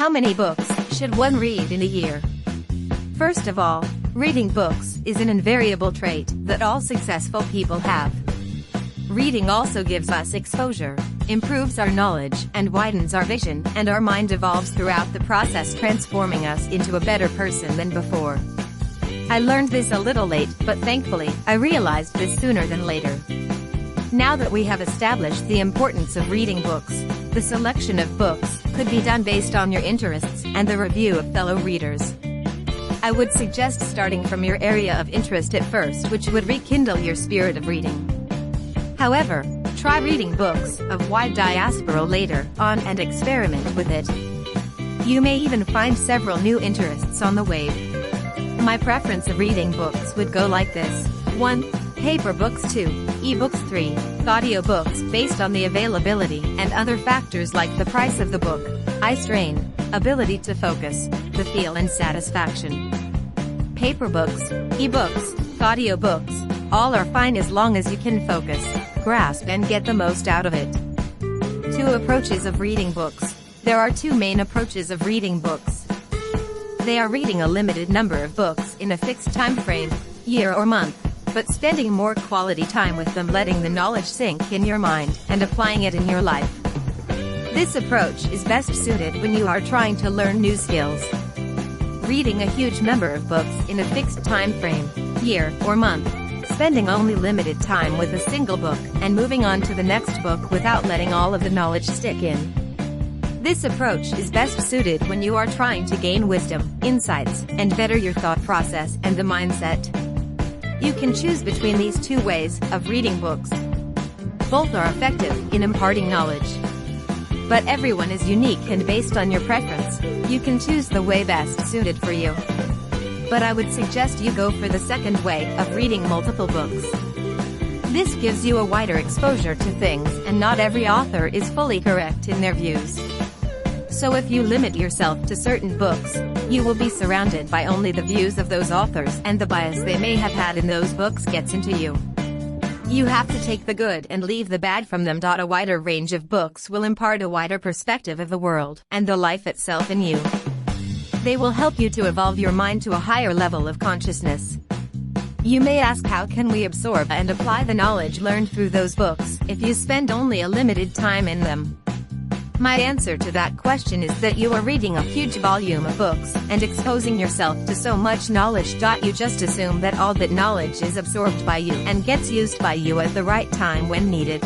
How many books should one read in a year? First of all, reading books is an invariable trait that all successful people have. Reading also gives us exposure, improves our knowledge, and widens our vision, and our mind evolves throughout the process, transforming us into a better person than before. I learned this a little late, but thankfully, I realized this sooner than later. Now that we have established the importance of reading books, the selection of books could be done based on your interests and the review of fellow readers. I would suggest starting from your area of interest at first, which would rekindle your spirit of reading. However, try reading books of wide diaspora later on and experiment with it. You may even find several new interests on the way. My preference of reading books would go like this: 1. Paper books. 2. Ebooks. 3. Audiobooks, based on the availability and other factors like the price of the book, eye strain, ability to focus, the feel and satisfaction. Paper books, ebooks, audiobooks, all are fine as long as you can focus, grasp and get the most out of it. 2 approaches of reading books. There are 2 main approaches of reading books. They are reading a limited number of books in a fixed time frame, year or month, but spending more quality time with them, letting the knowledge sink in your mind and applying it in your life. This approach is best suited when you are trying to learn new skills. Reading a huge number of books in a fixed time frame, year or month, spending only limited time with a single book and moving on to the next book without letting all of the knowledge stick in. This approach is best suited when you are trying to gain wisdom, insights, and better your thought process and the mindset. You can choose between these 2 ways of reading books. Both are effective in imparting knowledge. But everyone is unique, and based on your preference, you can choose the way best suited for you. But I would suggest you go for the second way of reading multiple books. This gives you a wider exposure to things, and not every author is fully correct in their views. So if you limit yourself to certain books, you will be surrounded by only the views of those authors, and the bias they may have had in those books gets into you. You have to take the good and leave the bad from them. A wider range of books will impart a wider perspective of the world and the life itself in you. They will help you to evolve your mind to a higher level of consciousness. You may ask, how can we absorb and apply the knowledge learned through those books if you spend only a limited time in them? My answer to that question is that you are reading a huge volume of books and exposing yourself to so much knowledge. You just assume that all that knowledge is absorbed by you and gets used by you at the right time when needed.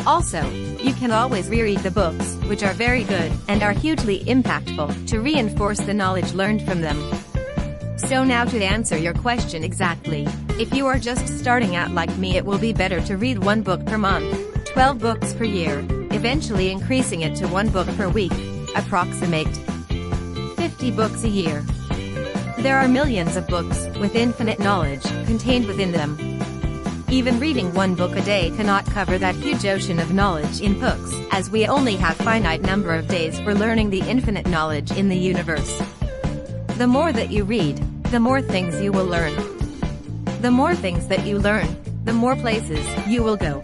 Also, you can always reread the books, which are very good and are hugely impactful, to reinforce the knowledge learned from them. So now, to answer your question exactly, if you are just starting out like me, it will be better to read 1 book per month, 12 books per year, eventually increasing it to 1 book per week. Approximate 50 books a year. There are millions of books with infinite knowledge contained within them. Even reading 1 book a day cannot cover that huge ocean of knowledge in books, as we only have finite number of days for learning the infinite knowledge in the universe. The more that you read, the more things you will learn. The more things that you learn, the more places you will go.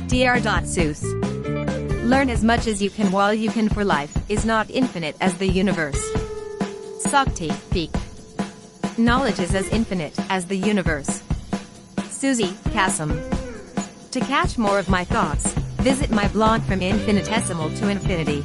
Dr. Seuss. Learn as much as you can while you can, for life is not infinite as the universe. Sakti Peak. Knowledge is as infinite as the universe. Susie Kassem. To catch more of my thoughts, visit my blog From Infinitesimal to Infinity.